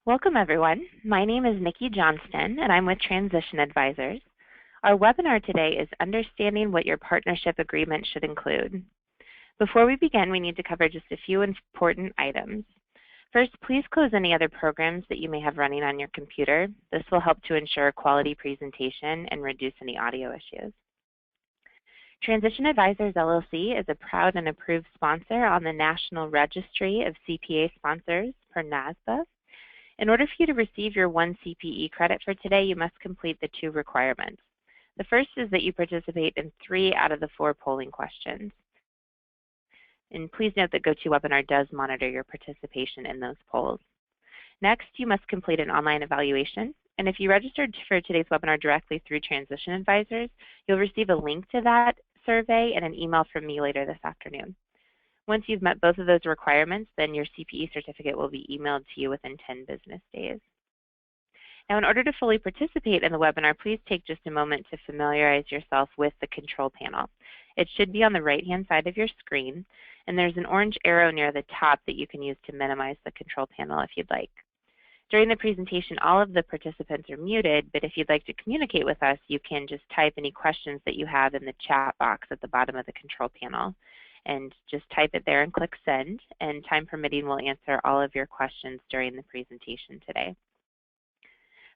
Welcome, everyone. My name is Nikki Johnston, and I'm with Transition Advisors. Our webinar today is Understanding What Your Partnership Agreement Should Include. Before we begin, we need to cover just a few important items. First, please close any other programs that you may have running on your computer. This will help to ensure quality presentation and reduce any audio issues. Transition Advisors LLC is a proud and approved sponsor on the National Registry of CPA Sponsors, per NASBA. In order for you to receive your 1 CPE credit for today, you must complete the 2 requirements. The first is that you participate in 3 out of the 4 polling questions. And please note that GoToWebinar does monitor your participation in those polls. Next, you must complete an online evaluation. And if you registered for today's webinar directly through Transition Advisors, you'll receive a link to that survey and an email from me later this afternoon. Once you've met both of those requirements, then your CPE certificate will be emailed to you within 10 business days. Now, in order to fully participate in the webinar, please take just a moment to familiarize yourself with the control panel. It should be on the right-hand side of your screen, and there's an orange arrow near the top that you can use to minimize the control panel if you'd like. During the presentation, all of the participants are muted, but if you'd like to communicate with us, you can just type any questions that you have in the chat box at the bottom of the control panel. And just type it there and click send, and time permitting we'll answer all of your questions during the presentation today.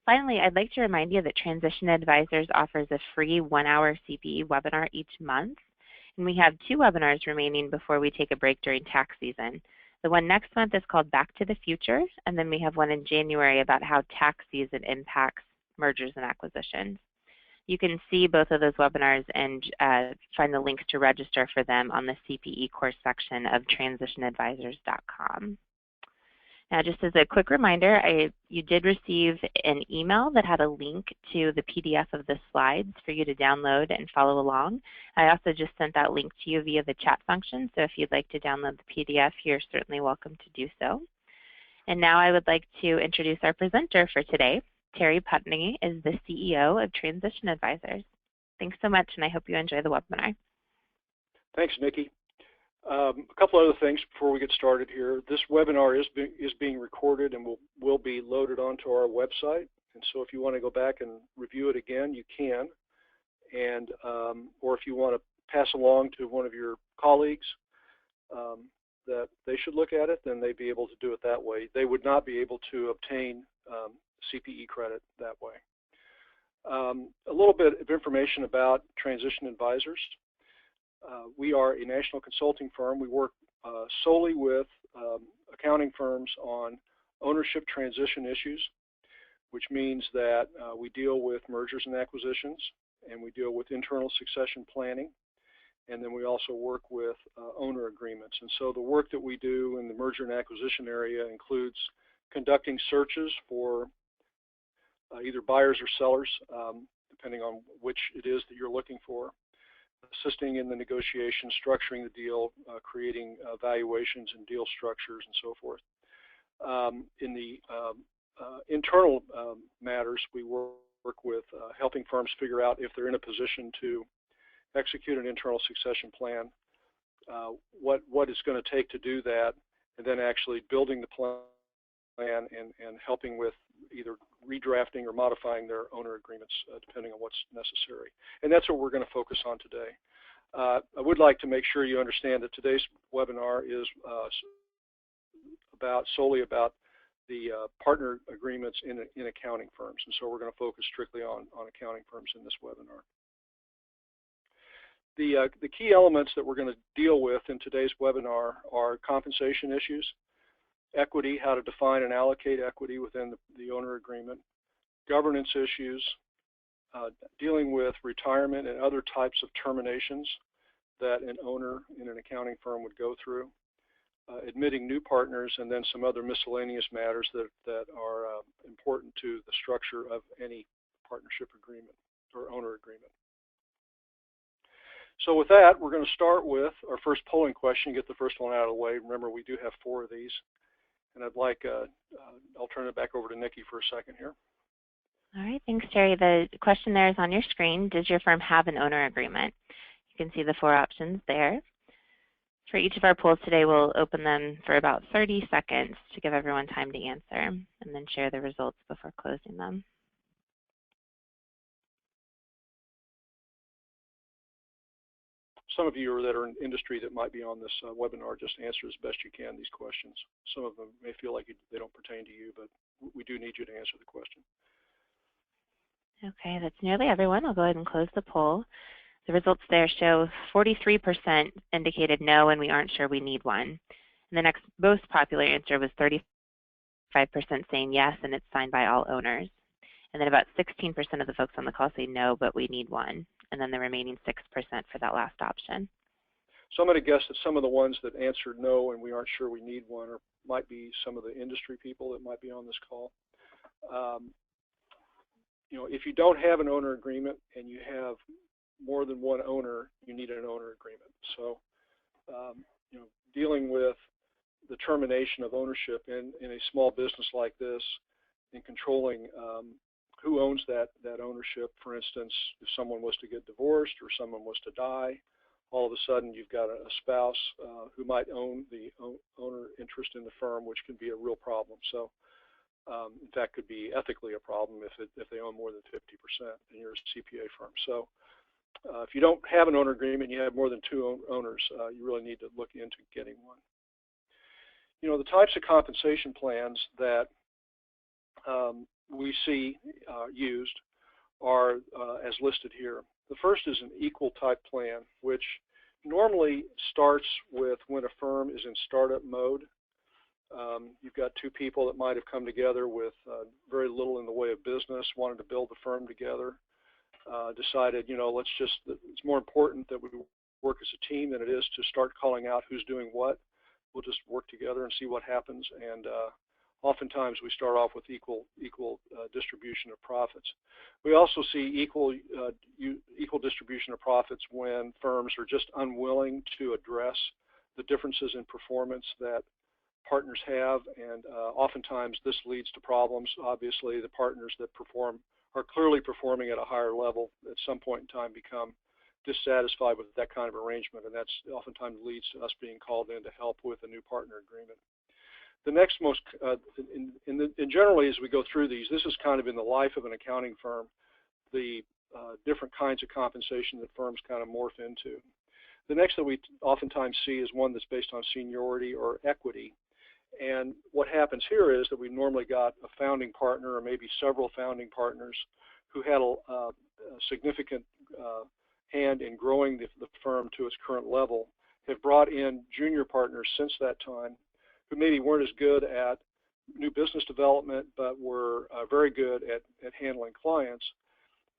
Finally, I'd like to remind you that Transition Advisors offers a free 1-hour CPE webinar each month, and we have 2 webinars remaining before we take a break during tax season. The one next month is called Back to the Future, and then we have one in January about how tax season impacts mergers and acquisitions. You can see both of those webinars and find the links to register for them on the CPE course section of transitionadvisors.com. Now, just as a quick reminder, you did receive an email that had a link to the PDF of the slides for you to download and follow along. I also just sent that link to you via the chat function, so if you'd like to download the PDF, you're certainly welcome to do so. And now I would like to introduce our presenter for today. Terry Putney is the CEO of Transition Advisors. Thanks so much, and I hope you enjoy the webinar. Thanks, Nikki. A couple other things before we get started here. This webinar is being recorded and will be loaded onto our website. And so if you want to go back and review it again, you can. And or if you want to pass along to one of your colleagues that they should look at it, then they'd be able to do it that way. They would not be able to obtain CPE credit that way. A little bit of information about Transition Advisors. We are a national consulting firm. We work solely with accounting firms on ownership transition issues, which means that we deal with mergers and acquisitions, and we deal with internal succession planning, and then we also work with owner agreements. And so the work that we do in the merger and acquisition area includes conducting searches for either buyers or sellers, depending on which it is that you're looking for, assisting in the negotiation, structuring the deal, creating valuations and deal structures and so forth. In the internal matters, we work with helping firms figure out if they're in a position to execute an internal succession plan, what it's going to take to do that, and then actually building the plan and helping with either redrafting or modifying their owner agreements, depending on what's necessary. And that's what we're going to focus on today. I would like to make sure you understand that today's webinar is solely about the partner agreements in accounting firms. And so we're going to focus strictly on accounting firms in this webinar. The key elements that we're going to deal with in today's webinar are compensation issues, equity, how to define and allocate equity within the owner agreement, governance issues, dealing with retirement and other types of terminations that an owner in an accounting firm would go through, admitting new partners, and then some other miscellaneous matters that are important to the structure of any partnership agreement or owner agreement. So with that, we're going to start with our first polling question, get the first one out of the way. Remember, we do have 4 of these. And I'd like, I'll turn it back over to Nikki for a second here. All right, thanks, Terry. The question there is on your screen. Does your firm have an owner agreement? You can see the 4 options there. For each of our polls today, we'll open them for about 30 seconds to give everyone time to answer, and then share the results before closing them. Some of you that are in industry that might be on this webinar, just answer as best you can these questions. Some of them may feel like they don't pertain to you, but we do need you to answer the question. Okay, that's nearly everyone. I'll go ahead and close the poll. The results there show 43% indicated no, and we aren't sure we need one. And the next most popular answer was 35% saying yes, and it's signed by all owners. And then about 16% of the folks on the call say no, but we need one. And then the remaining 6% for that last option. So I'm going to guess that some of the ones that answered no and we aren't sure we need one might be some of the industry people that might be on this call. You know, if you don't have an owner agreement and you have more than one owner, you need an owner agreement. So, you know, dealing with the termination of ownership in a small business like this and controlling who owns that ownership. For instance, if someone was to get divorced or someone was to die, all of a sudden you've got a spouse who might own the owner interest in the firm, which can be a real problem. So, in fact, could be ethically a problem if they own more than 50% and you're a CPA firm. So, if you don't have an owner agreement, and you have more than two owners, you really need to look into getting one. You know, the types of compensation plans that we see used are as listed here. The first is an equal type plan, which normally starts with when a firm is in startup mode. You've got two people that might have come together with very little in the way of business, wanted to build the firm together, decided, you know, it's more important that we work as a team than it is to start calling out who's doing what. We'll just work together and see what happens. And oftentimes we start off with equal distribution of profits. We also see equal distribution of profits when firms are just unwilling to address the differences in performance that partners have, and oftentimes this leads to problems. Obviously, the partners that are clearly performing at a higher level at some point in time become dissatisfied with that kind of arrangement, and that's oftentimes leads to us being called in to help with a new partner agreement. The next most, generally as we go through these, this is kind of in the life of an accounting firm, the different kinds of compensation that firms kind of morph into. The next that we oftentimes see is one that's based on seniority or equity. And what happens here is that we've normally got a founding partner or maybe several founding partners who had a significant hand in growing the firm to its current level, have brought in junior partners since that time who maybe weren't as good at new business development, but were very good at handling clients.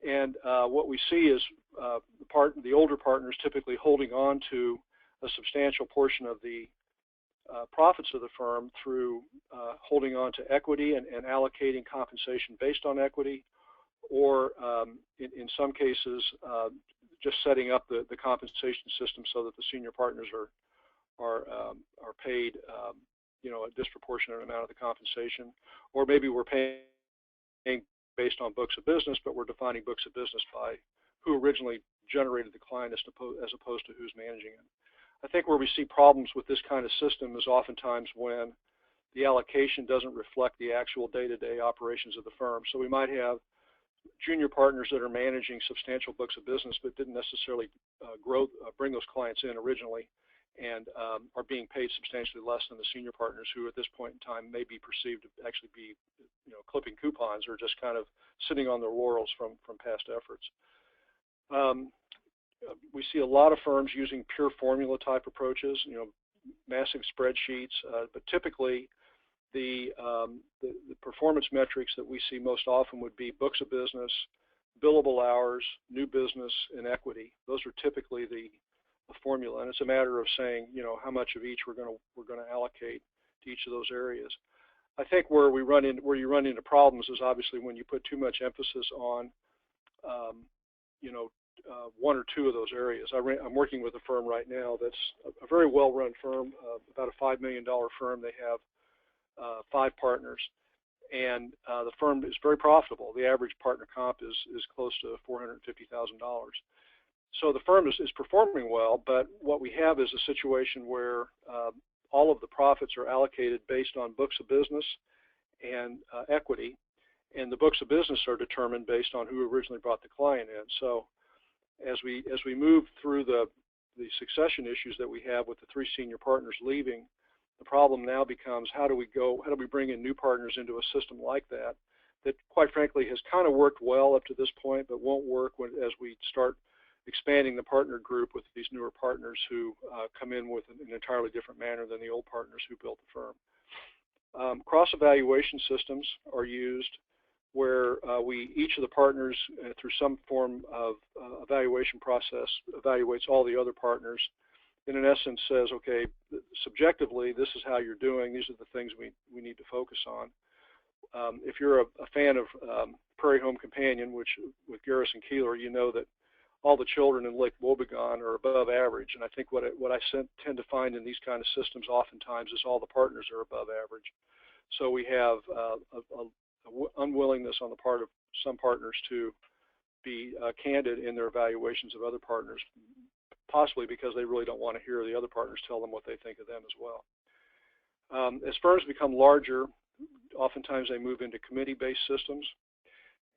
And what we see is the older partners typically holding on to a substantial portion of the profits of the firm through holding on to equity and allocating compensation based on equity, or in some cases just setting up the compensation system so that the senior partners are paid you know, a disproportionate amount of the compensation, or maybe we're paying based on books of business, but we're defining books of business by who originally generated the client as opposed to who's managing it. I think where we see problems with this kind of system is oftentimes when the allocation doesn't reflect the actual day-to-day operations of the firm. So we might have junior partners that are managing substantial books of business but didn't necessarily bring those clients in originally, and are being paid substantially less than the senior partners who at this point in time may be perceived to actually be, you know, clipping coupons or just kind of sitting on their laurels from past efforts. We see a lot of firms using pure formula type approaches, you know, massive spreadsheets, but typically the performance metrics that we see most often would be books of business, billable hours, new business, and equity. Those are typically the formula, and it's a matter of saying, you know, how much of each we're going to allocate to each of those areas. I think where you run into problems is obviously when you put too much emphasis on, you know, one or two of those areas. I'm working with a firm right now that's a very well-run firm, about a $5 million firm. They have 5 partners, and the firm is very profitable. The average partner comp is close to $450,000. So the firm is performing well, but what we have is a situation where all of the profits are allocated based on books of business and equity, and the books of business are determined based on who originally brought the client in. So as we move through the succession issues that we have with the 3 senior partners leaving, the problem now becomes how do we bring in new partners into a system like that quite frankly has kind of worked well up to this point, but won't work as we start expanding the partner group with these newer partners who come in with an entirely different manner than the old partners who built the firm. Cross-evaluation systems are used where each of the partners, through some form of evaluation process, evaluates all the other partners, and in essence says, okay, subjectively, this is how you're doing. These are the things we need to focus on. If you're a fan of Prairie Home Companion, which with Garrison Keillor, you know that all the children in Lake Wobegon are above average, and I think what I tend to find in these kind of systems oftentimes is all the partners are above average. So we have unwillingness on the part of some partners to be candid in their evaluations of other partners, possibly because they really don't want to hear the other partners tell them what they think of them as well. As firms become larger, oftentimes they move into committee-based systems.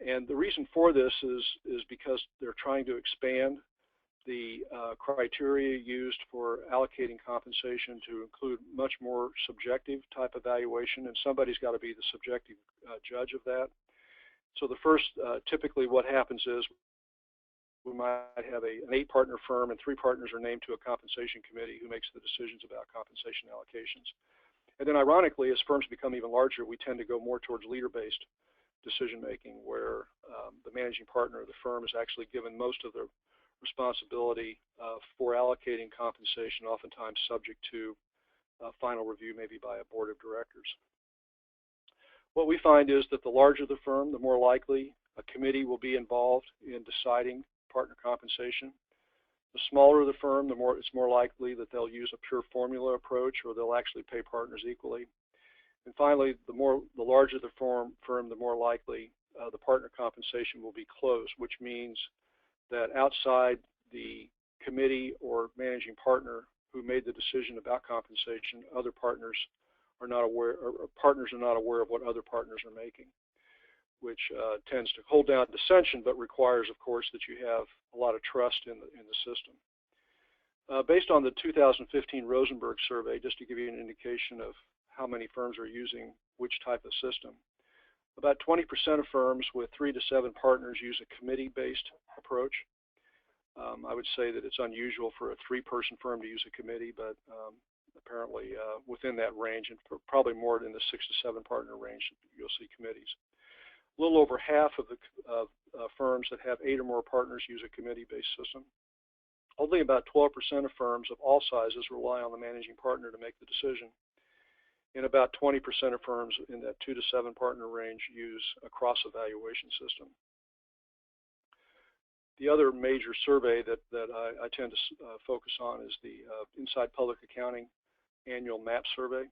And the reason for this is because they're trying to expand the criteria used for allocating compensation to include much more subjective type evaluation, and somebody's got to be the subjective judge of that. So the first, typically what happens is we might have an 8-partner firm and 3 partners are named to a compensation committee who makes the decisions about compensation allocations. And then ironically, as firms become even larger, we tend to go more towards leader-based decision-making, where the managing partner of the firm is actually given most of the responsibility for allocating compensation, oftentimes subject to final review maybe by a board of directors. What we find is that the larger the firm, the more likely a committee will be involved in deciding partner compensation. The smaller the firm, it's more likely that they'll use a pure formula approach, or they'll actually pay partners equally. And finally, the larger the firm, the more likely the partner compensation will be closed, which means that outside the committee or managing partner who made the decision about compensation, other partners are not aware, or partners are not aware of what other partners are making, which tends to hold down dissension, but requires, of course, that you have a lot of trust in the system. Based on the 2015 Rosenberg Survey, just to give you an indication of how many firms are using which type of system, about 20% of firms with 3 to 7 partners use a committee-based approach. I would say that it's unusual for a 3-person firm to use a committee, but apparently within that range, and probably more in the 6 to 7 partner range, you'll see committees. A little over half of the firms that have 8 or more partners use a committee-based system. Only about 12% of firms of all sizes rely on the managing partner to make the decision. And about 20% of firms in that 2 to 7 partner range use a cross-evaluation system. The other major survey that I tend to focus on is the Inside Public Accounting Annual MAP Survey.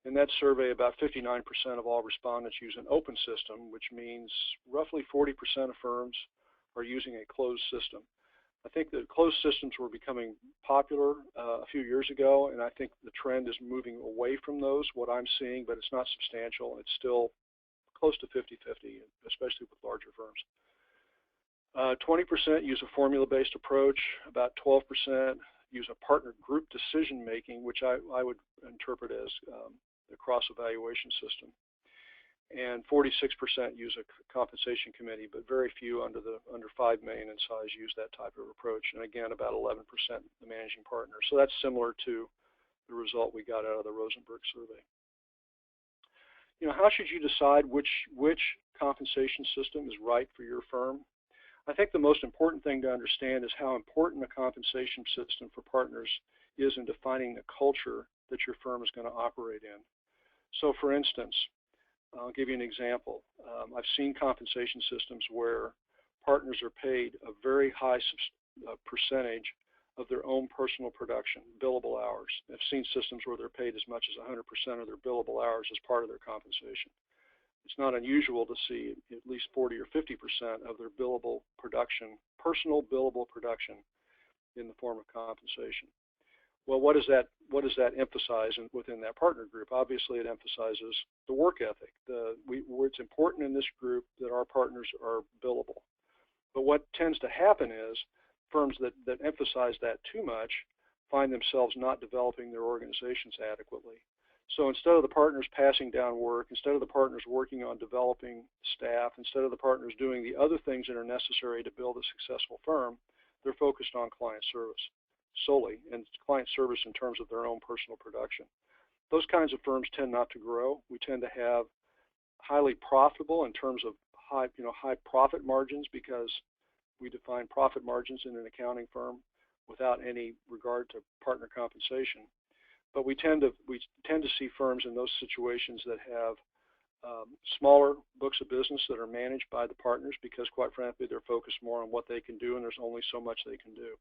In that survey, about 59% of all respondents use an open system, which means roughly 40% of firms are using a closed system. I think that closed systems were becoming popular a few years ago, and I think the trend is moving away from those, what I'm seeing, but it's not substantial. It's still close to 50-50, especially with larger firms. 20% use a formula-based approach. About 12% use a partner group decision-making, which I would interpret as the cross-evaluation system. And 46% use a compensation committee, but very few under 5 million in size use that type of approach. And again, about 11% the managing partner. So that's similar to the result we got out of the Rosenberg survey. You know, how should you decide which compensation system is right for your firm? I think the most important thing to understand is how important a compensation system for partners is in defining the culture that your firm is going to operate in. So for instance, I'll give you an example. I've seen compensation systems where partners are paid a very high percentage of their own personal production, billable hours. I've seen systems where they're paid as much as 100% of their billable hours as part of their compensation. It's not unusual to see at least 40 or 50% of their billable production, personal billable production, in the form of compensation. Well, what does that emphasize within that partner group? Obviously, it emphasizes the work ethic. It's important in this group that our partners are billable. But what tends to happen is firms that emphasize that too much find themselves not developing their organizations adequately. So instead of the partners passing down work, instead of the partners working on developing staff, instead of the partners doing the other things that are necessary to build a successful firm, they're focused on client service solely, and client service in terms of their own personal production. Those kinds of firms tend not to grow. We tend to have highly profitable in terms of high profit margins, because we define profit margins in an accounting firm without any regard to partner compensation. But we tend to see firms in those situations that have smaller books of business that are managed by the partners, because quite frankly they're focused more on what they can do, and there's only so much they can do.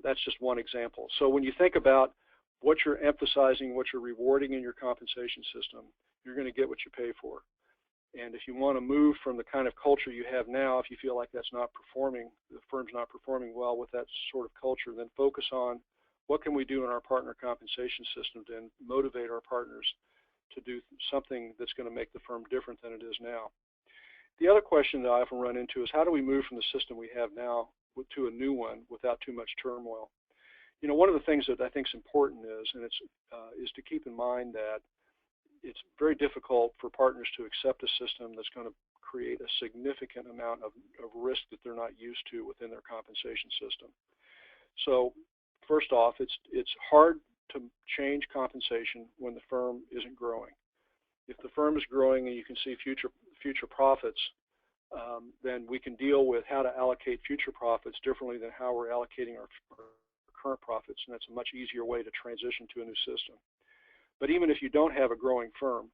That's just one example. So when you think about what you're emphasizing, what you're rewarding in your compensation system, you're going to get what you pay for. And if you want to move from the kind of culture you have now, if you feel like that's not performing, the firm's not performing well with that sort of culture, then focus on what can we do in our partner compensation system to motivate our partners to do something that's going to make the firm different than it is now. The other question that I often run into is, how do we move from the system we have now to a new one without too much turmoil? You know, one of the things that I think is important is to keep in mind that it's very difficult for partners to accept a system that's going to create a significant amount of risk that they're not used to within their compensation system. So first off, it's hard to change compensation when the firm isn't growing. If the firm is growing and you can see future profits, then we can deal with how to allocate future profits differently than how we're allocating our current profits, and that's a much easier way to transition to a new system. But even if you don't have a growing firm,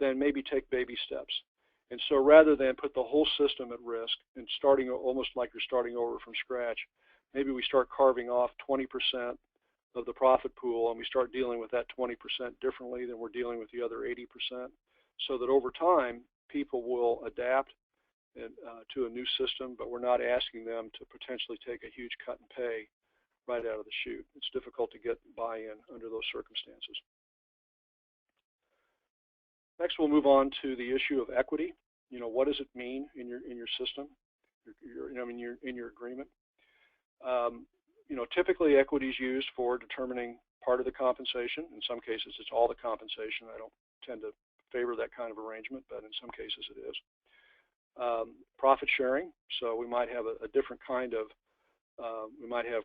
then maybe take baby steps. And so rather than put the whole system at risk and starting almost like you're starting over from scratch, maybe we start carving off 20% of the profit pool, and we start dealing with that 20% differently than we're dealing with the other 80%, so that over time people will adapt to a new system, but we're not asking them to potentially take a huge cut in pay right out of the chute. It's difficult to get buy-in under those circumstances. Next, we'll move on to the issue of equity. You know, what does it mean in your system, in your agreement? You know, typically equity is used for determining part of the compensation. In some cases, it's all the compensation. I don't tend to favor that kind of arrangement, but in some cases it is. Profit sharing. So we might have a different kind of, we might have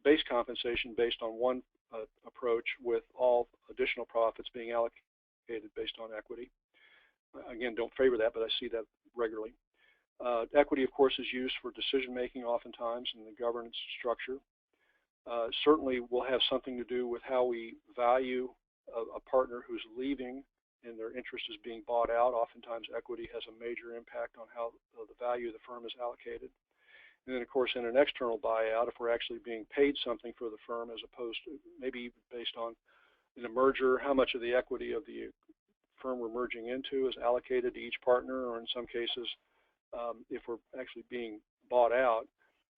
base compensation based on one approach, with all additional profits being allocated based on equity. Again, don't favor that, but I see that regularly. Equity, of course, is used for decision-making oftentimes in the governance structure. Certainly will have something to do with how we value a partner who's leaving and their interest is being bought out. Oftentimes equity has a major impact on how the value of the firm is allocated. And then, of course, in an external buyout, if we're actually being paid something for the firm, as opposed to maybe based on in a merger, how much of the equity of the firm we're merging into is allocated to each partner, or in some cases, if we're actually being bought out,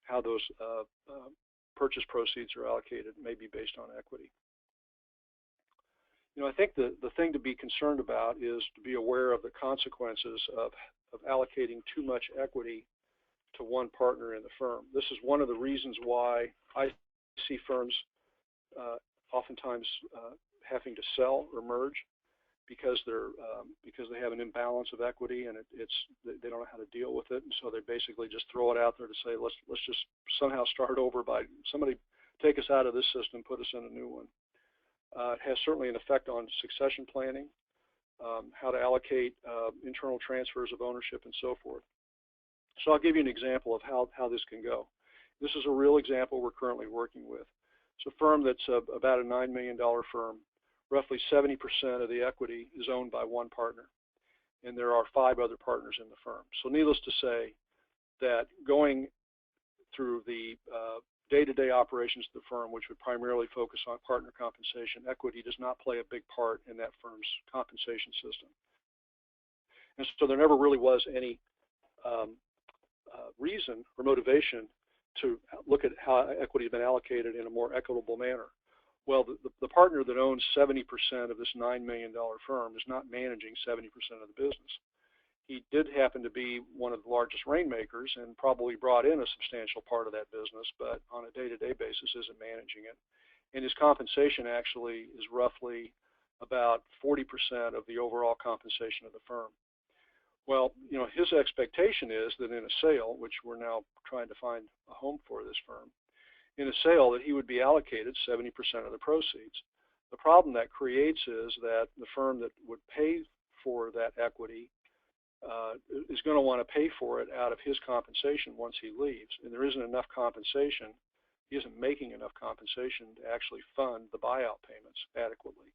how those purchase proceeds are allocated may be based on equity. You know, I think the thing to be concerned about is to be aware of the consequences of allocating too much equity to one partner in the firm. This is one of the reasons why I see firms oftentimes having to sell or merge, because they have an imbalance of equity, and they don't know how to deal with it, and so they basically just throw it out there to say, let's just somehow start over by somebody take us out of this system, put us in a new one. It has certainly an effect on succession planning, how to allocate internal transfers of ownership, and so forth. So I'll give you an example of how this can go. This is a real example we're currently working with. It's a firm that's about a $9 million firm. Roughly 70% of the equity is owned by one partner, and there are 5 other partners in the firm. So needless to say that going through the day-to-day operations of the firm, which would primarily focus on partner compensation, equity does not play a big part in that firm's compensation system. And so there never really was any reason or motivation to look at how equity has been allocated in a more equitable manner. Well, the partner that owns 70% of this $9 million firm is not managing 70% of the business. He did happen to be one of the largest rainmakers and probably brought in a substantial part of that business, but on a day-to-day basis isn't managing it. And his compensation actually is roughly about 40% of the overall compensation of the firm. Well, you know, his expectation is that in a sale, which we're now trying to find a home for this firm, in a sale that he would be allocated 70% of the proceeds. The problem that creates is that the firm that would pay for that equity is going to want to pay for it out of his compensation once he leaves. And there isn't enough compensation. He isn't making enough compensation to actually fund the buyout payments adequately.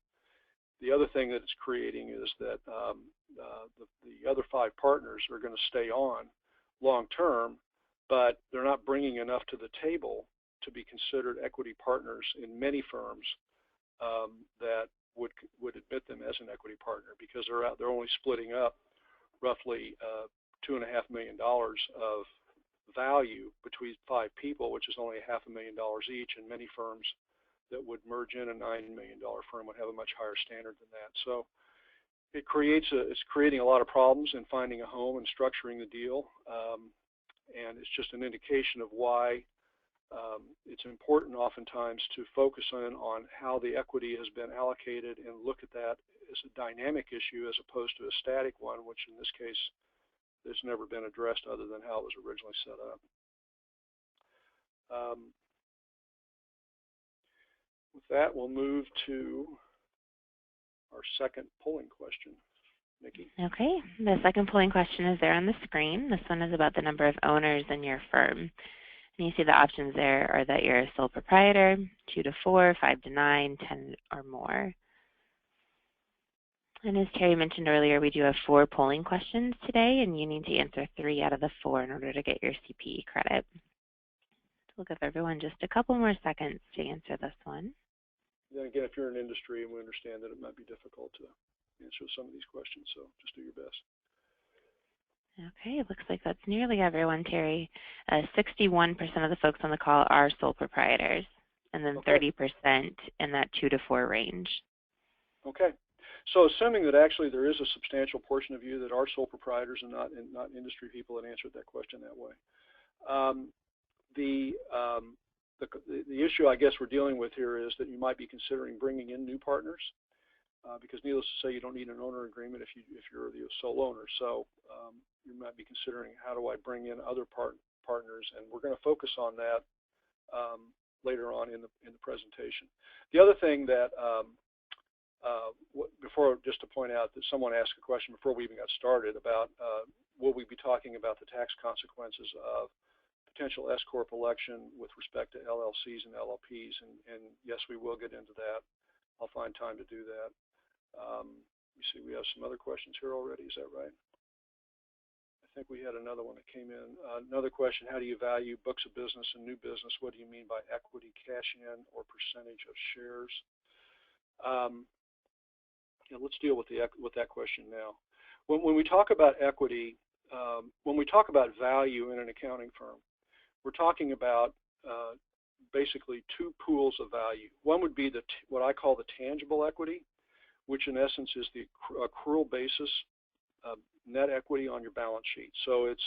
The other thing that it's creating is that the other 5 partners are going to stay on long term, but they're not bringing enough to the table to be considered equity partners in many firms that would admit them as an equity partner, because they're only splitting up roughly $2.5 million of value between 5 people, which is only $500,000 each, and many firms that would merge in a $9 million firm would have a much higher standard than that. So it's creating a lot of problems in finding a home and structuring the deal, and it's just an indication of why it's important oftentimes to focus on how the equity has been allocated and look at that as a dynamic issue as opposed to a static one, which in this case has never been addressed other than how it was originally set up. With that, we'll move to our second polling question. Nikki? Okay, the second polling question is there on the screen. This one is about the number of owners in your firm. And you see the options there are that you're a sole proprietor, 2 to 4, 5 to 9, 10 or more. And as Terry mentioned earlier, we do have 4 polling questions today, and you need to answer 3 out of the 4 in order to get your CPE credit. We'll give everyone just a couple more seconds to answer this one. Then again, if you're in industry, and we understand that it might be difficult to answer some of these questions, so just do your best. Okay, it looks like that's nearly everyone, Terry. 61% of the folks on the call are sole proprietors, and then 30% in that 2 to 4 range. Okay. So assuming that actually there is a substantial portion of you that are sole proprietors and not industry people that answered that question that way. The issue I guess we're dealing with here is that you might be considering bringing in new partners, because needless to say, you don't need an owner agreement if you're the sole owner. So you might be considering, how do I bring in other partners? And we're going to focus on that later on in the presentation. The other thing that just to point out that someone asked a question before we even got started about will we be talking about the tax consequences of potential S-corp election with respect to LLCs and LLPs, and yes, we will get into that. I'll find time to do that. You see, we have some other questions here already. Is that right? I think we had another one that came in. Another question: how do you value books of business and new business? What do you mean by equity cash in or percentage of shares? Let's deal with that question now. When we talk about equity, when we talk about value in an accounting firm, we're talking about basically 2 pools of value. One would be what I call the tangible equity, which in essence is the accrual basis net equity on your balance sheet. So it's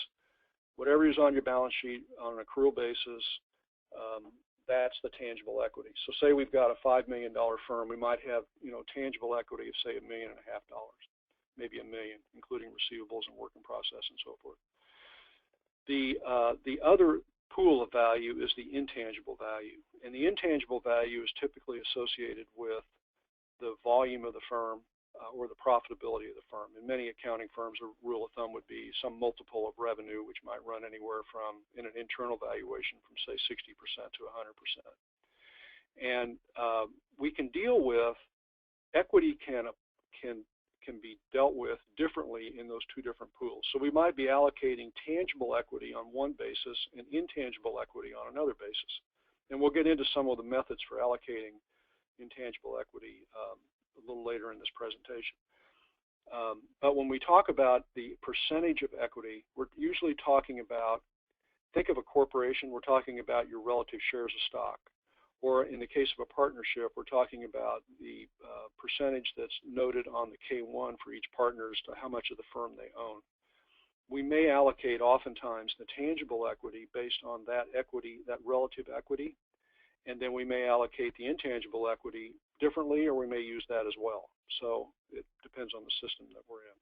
whatever is on your balance sheet on an accrual basis. That's the tangible equity. So say we've got a $5 million firm, we might have tangible equity of say $1.5 million, maybe $1 million, including receivables and work in process and so forth. The other pool of value is the intangible value, and the intangible value is typically associated with the volume of the firm or the profitability of the firm. In many accounting firms, a rule of thumb would be some multiple of revenue, which might run anywhere from, in an internal valuation, from say 60% to 100%. And we can deal with equity can be dealt with differently in those 2 different pools. So we might be allocating tangible equity on one basis and intangible equity on another basis. And we'll get into some of the methods for allocating intangible equity a little later in this presentation. But when we talk about the percentage of equity, we're usually talking about think of a corporation, we're talking about your relative shares of stock. Or in the case of a partnership, we're talking about the percentage that's noted on the K1 for each partner as to how much of the firm they own. We may allocate oftentimes the tangible equity based on that equity, that relative equity, and then we may allocate the intangible equity differently, or we may use that as well. So it depends on the system that we're in.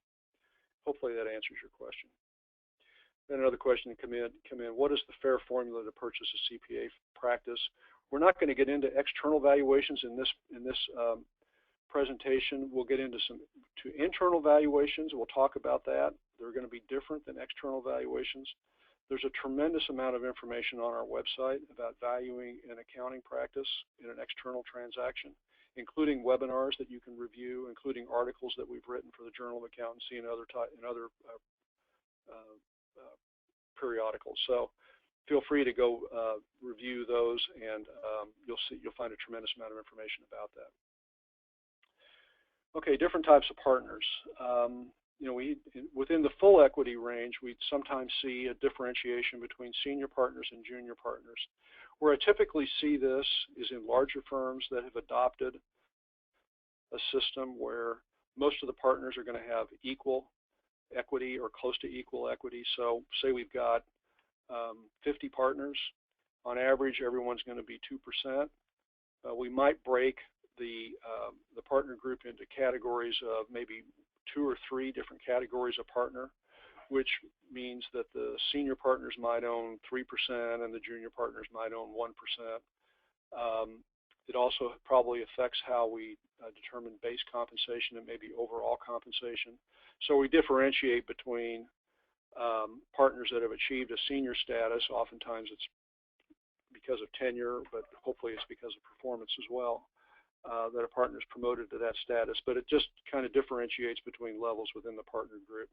Hopefully that answers your question. Then another question come in, what is the fair formula to purchase a CPA practice? We're not going to get into external valuations in this presentation. We'll get into to internal valuations. We'll talk about that. They're going to be different than external valuations. There's a tremendous amount of information on our website about valuing an accounting practice in an external transaction, including webinars that you can review, including articles that we've written for the Journal of Accountancy and other periodicals. So feel free to go review those, and you'll find a tremendous amount of information about that. Okay, different types of partners. Within the full equity range, we sometimes see a differentiation between senior partners and junior partners. Where I typically see this is in larger firms that have adopted a system where most of the partners are going to have equal equity or close to equal equity. So say we've got 50 partners. On average, everyone's going to be 2%. We might break the partner group into categories of maybe 2 or 3 different categories of partner, which means that the senior partners might own 3% and the junior partners might own 1%. It also probably affects how we determine base compensation and maybe overall compensation. So we differentiate between partners that have achieved a senior status. Oftentimes it's because of tenure, but hopefully it's because of performance as well, that a partner is promoted to that status. But it just kind of differentiates between levels within the partner group.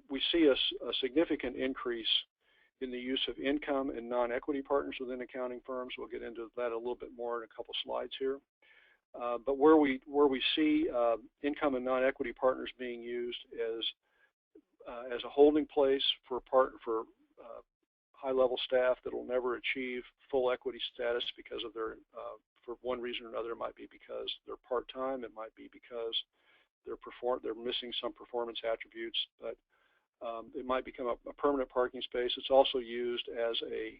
We see a significant increase in the use of income and non-equity partners within accounting firms. We'll get into that a little bit more in a couple slides here. But where we see income and non-equity partners being used as a holding place for high-level staff that will never achieve full equity status because of their, for one reason or another, it might be because they're part-time, it might be because they're missing some performance attributes, but it might become a permanent parking space. It's also used as a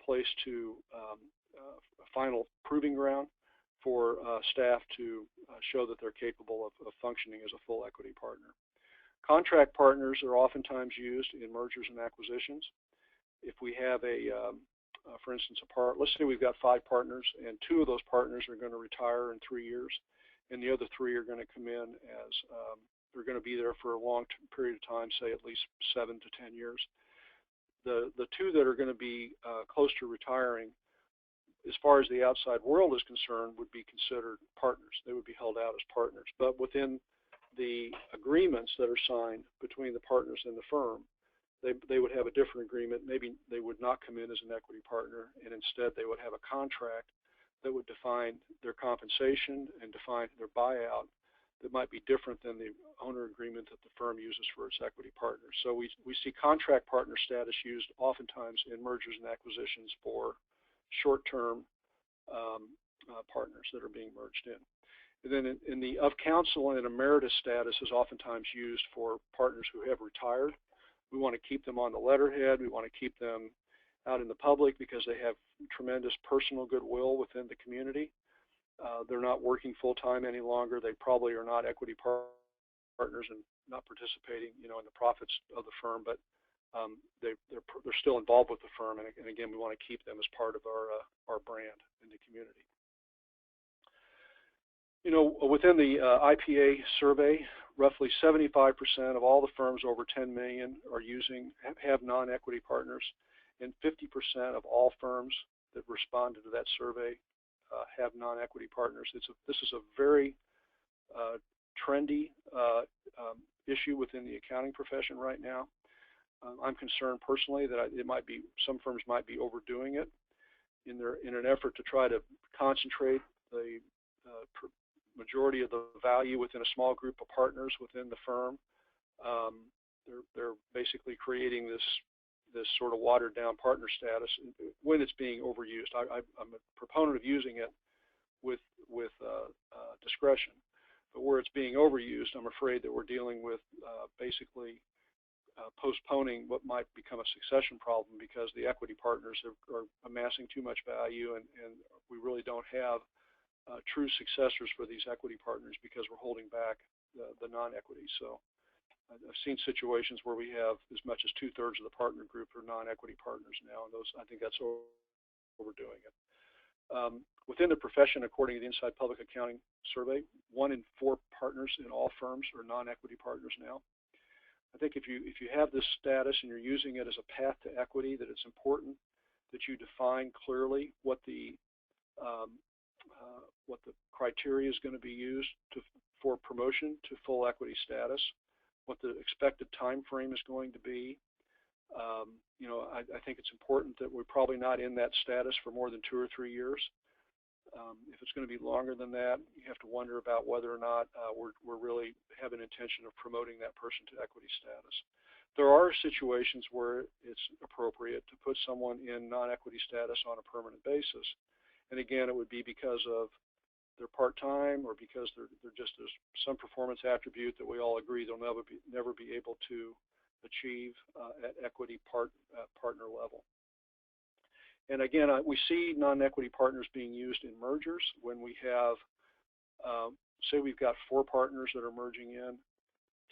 place to a final proving ground for staff to show that they're capable of functioning as a full equity partner. Contract partners are oftentimes used in mergers and acquisitions. If we have for instance, let's say we've got 5 partners, and 2 of those partners are going to retire in 3 years, and the other 3 are going to come in as they're going to be there for a long period of time, say at least 7 to 10 years. The 2 that are going to be close to retiring, as far as the outside world is concerned, would be considered partners. They would be held out as partners. But within the agreements that are signed between the partners and the firm, they would have a different agreement. Maybe they would not come in as an equity partner, and instead they would have a contract that would define their compensation and define their buyout that might be different than the owner agreement that the firm uses for its equity partners. So we see contract partner status used oftentimes in mergers and acquisitions for short-term partners that are being merged in. And then in the of counsel and emeritus status is oftentimes used for partners who have retired. We want to keep them on the letterhead. We want to keep them out in the public because they have tremendous personal goodwill within the community. They're not working full-time any longer. They probably are not equity partners and not participating, in the profits of the firm, but they're still involved with the firm. And again, we want to keep them as part of our brand in the community. Within the IPA survey, roughly 75% of all the firms over 10 million have non-equity partners, and 50% of all firms that responded to that survey have non-equity partners. This is a very trendy issue within the accounting profession right now. I'm concerned personally that some firms might be overdoing it in an effort to try to concentrate the majority of the value within a small group of partners within the firm. They're basically creating this this sort of watered down partner status when it's being overused. I'm a proponent of using it with discretion, but where it's being overused, I'm afraid that we're dealing with basically postponing what might become a succession problem because the equity partners are amassing too much value, and we really don't have true successors for these equity partners because we're holding back the non-equity. So I've seen situations where we have as much as 2/3 of the partner group are non-equity partners now, and I think that's overdoing it. Within the profession, according to the Inside Public Accounting Survey, 1 in 4 partners in all firms are non-equity partners now. I think if you have this status and you're using it as a path to equity, that it's important that you define clearly what the criteria is going to be used for promotion to full equity status, what the expected time frame is going to be. I think it's important that we're probably not in that status for more than 2 or 3 years. If it's going to be longer than that, you have to wonder about whether or not we're really have an intention of promoting that person to equity status. There are situations where it's appropriate to put someone in non-equity status on a permanent basis. And again, it would be because of they're part-time or because they're just there's some performance attribute that we all agree they'll never be able to achieve at equity partner level. And again, we see non-equity partners being used in mergers when we have, say we've got 4 partners that are merging in,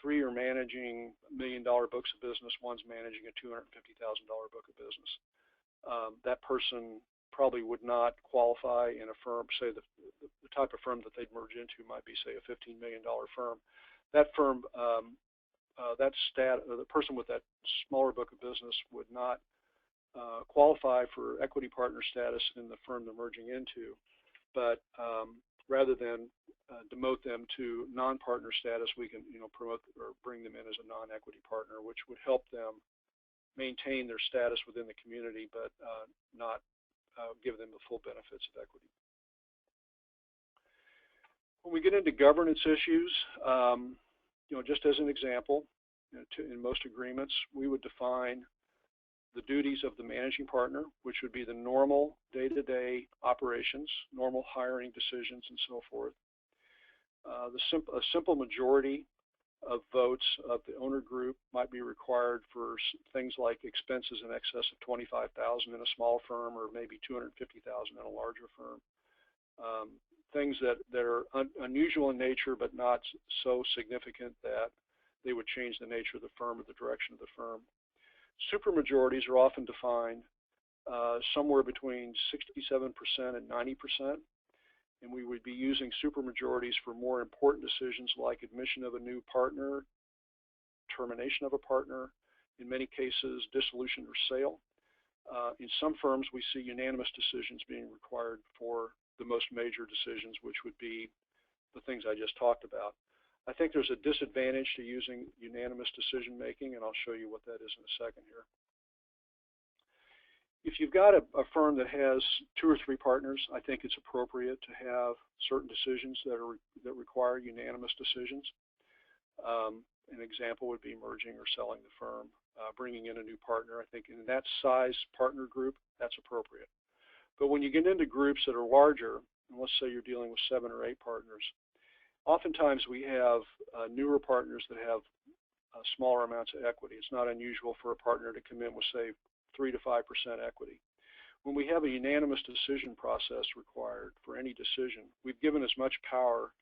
3 are managing $1 million books of business, 1's managing a $250,000 book of business. That person probably would not qualify in a firm, say the type of firm that they'd merge into might be, say, a $15 million firm. That firm, the person with that smaller book of business would not qualify for equity partner status in the firm they're merging into, but rather than demote them to non-partner status, we can promote or bring them in as a non-equity partner, which would help them maintain their status within the community, but not give them the full benefits of equity. When we get into governance issues, just as an example, in most agreements, we would define the duties of the managing partner, which would be the normal day-to-day operations, normal hiring decisions, and so forth. A simple majority of votes of the owner group might be required for things like expenses in excess of $25,000 in a small firm, or maybe $250,000 in a larger firm. Things that are unusual in nature, but not so significant that they would change the nature of the firm or the direction of the firm. Supermajorities are often defined somewhere between 67% and 90%, and we would be using supermajorities for more important decisions like admission of a new partner, termination of a partner, in many cases dissolution or sale. In some firms, we see unanimous decisions being required for the most major decisions, which would be the things I just talked about. I think there's a disadvantage to using unanimous decision making, and I'll show you what that is in a second here. If you've got a firm that has 2 or 3 partners, I think it's appropriate to have certain decisions that require unanimous decisions. An example would be merging or selling the firm, bringing in a new partner. I think in that size partner group, that's appropriate. But when you get into groups that are larger, and let's say you're dealing with 7 or 8 partners, oftentimes we have newer partners that have smaller amounts of equity. It's not unusual for a partner to come in with, say, 3 to 5% equity. When we have a unanimous decision process required for any decision, we've given as much power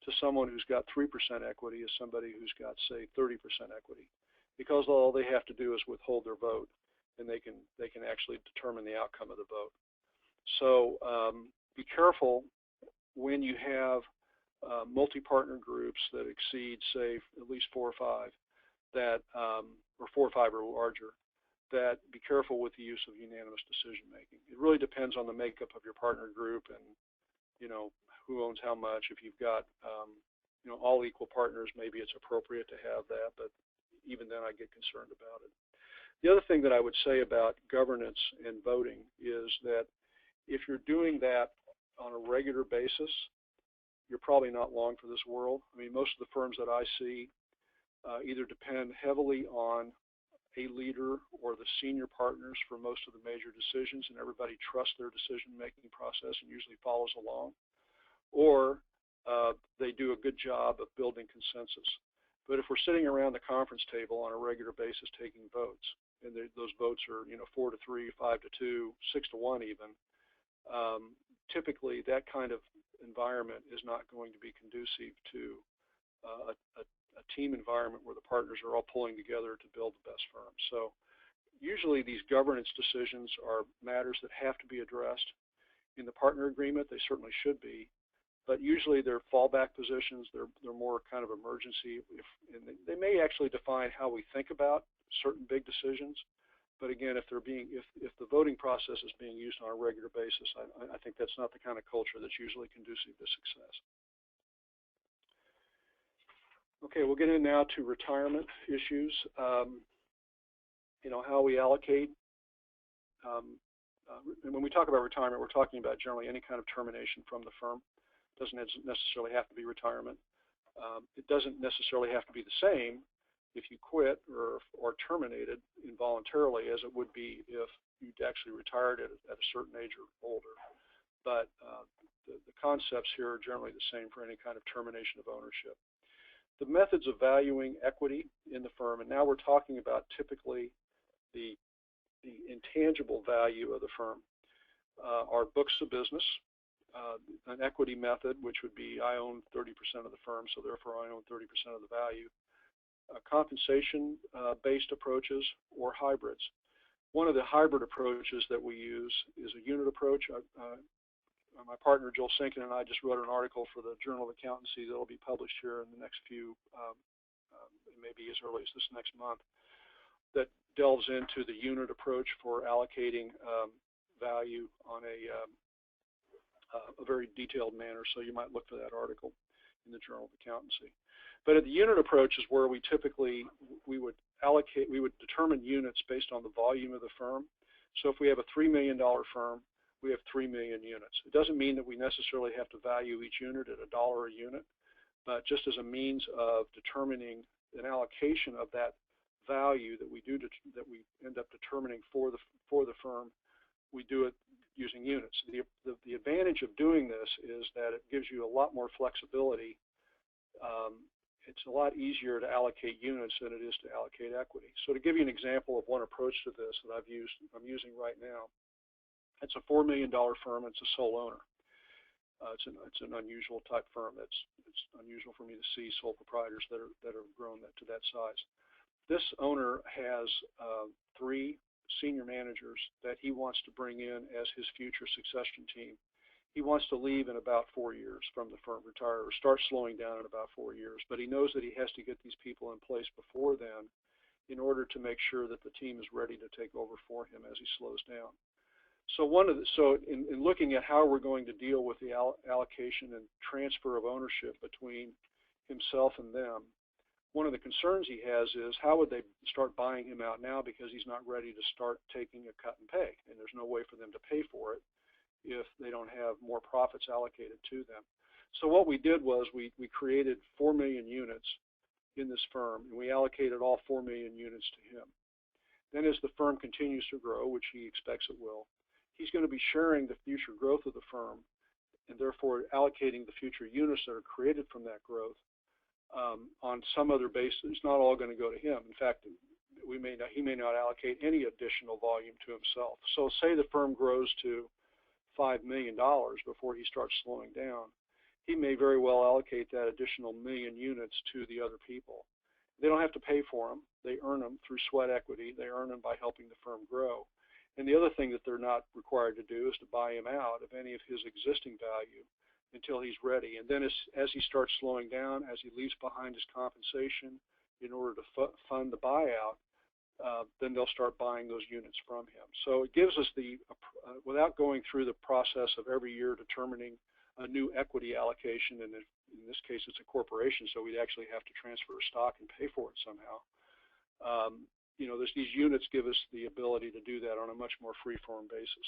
to someone who's got 3% equity as somebody who's got, say, 30% equity, because all they have to do is withhold their vote, and they can actually determine the outcome of the vote. So be careful when you have multi-partner groups that exceed, say, at least 4 or 5, that or 4 or 5 or larger, that be careful with the use of unanimous decision making. It really depends on the makeup of your partner group and who owns how much. If you've got all equal partners, maybe it's appropriate to have that, but even then I get concerned about it. The other thing that I would say about governance and voting is that if you're doing that on a regular basis, you're probably not long for this world. I mean, most of the firms that I see either depend heavily on a leader or the senior partners for most of the major decisions, and everybody trusts their decision-making process and usually follows along, or they do a good job of building consensus. But if we're sitting around the conference table on a regular basis taking votes, and those votes are 4 to 3, 5 to 2, 6 to 1 even, typically that kind of environment is not going to be conducive to a team environment where the partners are all pulling together to build the best firm. So usually these governance decisions are matters that have to be addressed in the partner agreement. They certainly should be, but usually they're fallback positions. They're more kind of emergency. And they may actually define how we think about certain big decisions. But again, if the voting process is being used on a regular basis, I think that's not the kind of culture that's usually conducive to success. Okay, we'll get in now to retirement issues. How we allocate. And when we talk about retirement, we're talking about generally any kind of termination from the firm. It doesn't necessarily have to be retirement. It doesn't necessarily have to be the same if you quit or terminated involuntarily as it would be if you'd actually retired at a certain age or older. But the concepts here are generally the same for any kind of termination of ownership. The methods of valuing equity in the firm, and now we're talking about typically the intangible value of the firm, are books of business, an equity method, which would be I own 30% of the firm, so therefore I own 30% of the value, compensation-based approaches, or hybrids. One of the hybrid approaches that we use is a unit approach. My partner Joel Sinkin and I just wrote an article for the Journal of Accountancy that will be published here in the next few, maybe as early as this next month, that delves into the unit approach for allocating value on a very detailed manner. So you might look for that article in the Journal of Accountancy. But at the unit approach is where we would determine units based on the volume of the firm. So if we have a $3 million firm, we have 3 million units. It doesn't mean that we necessarily have to value each unit at $1 a unit, but just as a means of determining an allocation of that value that we end up determining for the firm, we do it using units. The advantage of doing this is that it gives you a lot more flexibility. It's a lot easier to allocate units than it is to allocate equity. So to give you an example of one approach to this that I'm using right now, it's a $4 million firm. It's a sole owner. It's an unusual type firm. It's unusual for me to see sole proprietors that have grown to that size. This owner has 3 senior managers that he wants to bring in as his future succession team. He wants to leave in about 4 years from the firm, retire, or start slowing down in about 4 years. But he knows that he has to get these people in place before then in order to make sure that the team is ready to take over for him as he slows down. So in looking at how we're going to deal with the allocation and transfer of ownership between himself and them, one of the concerns he has is how would they start buying him out now because he's not ready to start taking a cut and pay, and there's no way for them to pay for it if they don't have more profits allocated to them. So what we did was we created 4 million units in this firm, and we allocated all 4 million units to him. Then as the firm continues to grow, which he expects it will, he's going to be sharing the future growth of the firm and therefore allocating the future units that are created from that growth on some other basis. It's not all going to go to him. In fact, he may not allocate any additional volume to himself. So say the firm grows to $5 million before he starts slowing down. He may very well allocate that additional million units to the other people. They don't have to pay for them. They earn them through sweat equity. They earn them by helping the firm grow. And the other thing that they're not required to do is to buy him out of any of his existing value until he's ready. And then as he starts slowing down, as he leaves behind his compensation in order to fund the buyout, then they'll start buying those units from him. So it gives us without going through the process of every year determining a new equity allocation, and in this case it's a corporation, so we'd actually have to transfer a stock and pay for it somehow. These units give us the ability to do that on a much more free-form basis.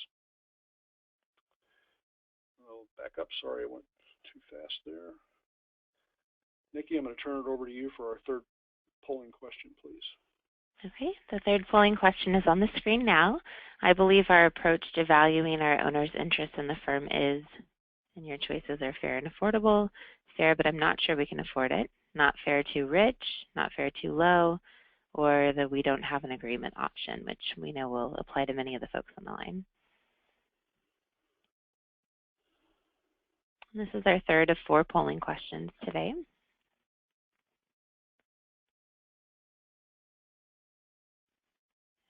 I'll back up. Sorry, I went too fast there. Nikki, I'm going to turn it over to you for our third polling question, please. Okay, the third polling question is on the screen now. I believe our approach to valuing our owner's interest in the firm is, and your choices are fair and affordable, fair but I'm not sure we can afford it, not fair too rich, not fair too low, or the we don't have an agreement option, which we know will apply to many of the folks on the line. And this is our third of 4 polling questions today.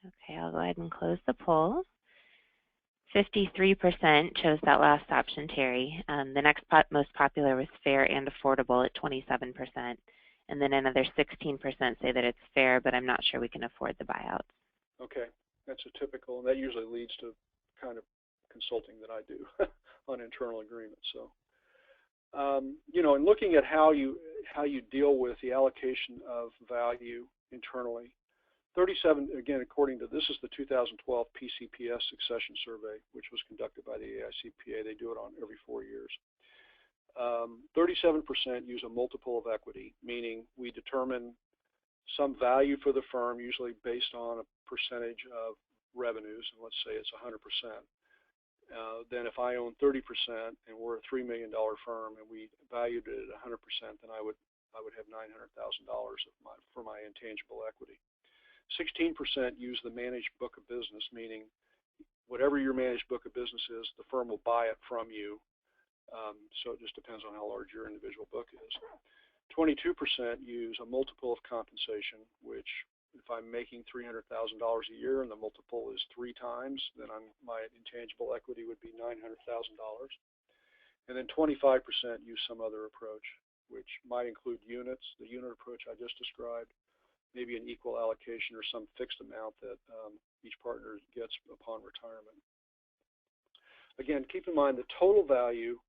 Okay, I'll go ahead and close the poll. 53% chose that last option, Terry. The next most popular was fair and affordable at 27%. And then another 16% say that it's fair, but I'm not sure we can afford the buyouts. Okay, that's a typical, and that usually leads to kind of consulting that I do on internal agreements. So, you know, in looking at how you deal with the allocation of value internally, 37, again, according to, this is the 2012 PCPS Succession Survey, which was conducted by the AICPA. They do it on every 4 years. 37% use a multiple of equity, meaning we determine some value for the firm, usually based on a percentage of revenues, and let's say it's 100%. Then if I own 30% and we're a $3 million firm and we valued it at 100%, then I would have $900,000 for my intangible equity. 16% use the managed book of business, meaning whatever your managed book of business is, the firm will buy it from you. So it just depends on how large your individual book is. 22% use a multiple of compensation, which if I'm making $300,000 a year and the multiple is 3 times, then my intangible equity would be $900,000. And then 25% use some other approach, which might include units, the unit approach I just described, maybe an equal allocation or some fixed amount that each partner gets upon retirement. Again, keep in mind the total value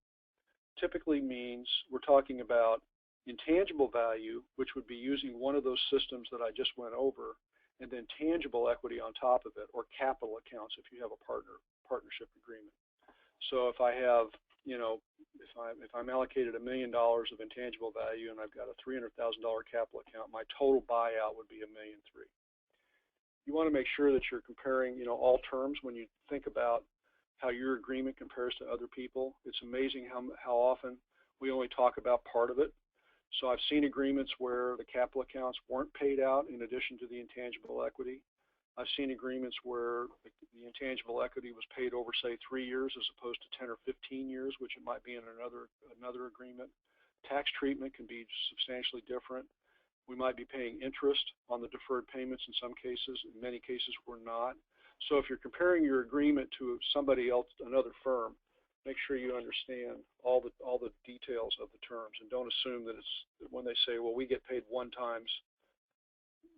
typically means we're talking about intangible value, which would be using one of those systems that I just went over, and then tangible equity on top of it, or capital accounts if you have a partnership agreement. So if I have, you know, if I'm allocated $1 million of intangible value and I've got a $300,000 capital account, my total buyout would be $1.3 million. You want to make sure that you're comparing, you know, all terms when you think about how your agreement compares to other people. It's amazing how often we only talk about part of it. So I've seen agreements where the capital accounts weren't paid out in addition to the intangible equity. I've seen agreements where the intangible equity was paid over, say, 3 years as opposed to 10 or 15 years, which it might be in another agreement. Tax treatment can be substantially different. We might be paying interest on the deferred payments in some cases. In many cases, we're not. So if you're comparing your agreement to somebody else, another firm, make sure you understand all the details of the terms, and don't assume that it's when they say, well, we get paid 1 times,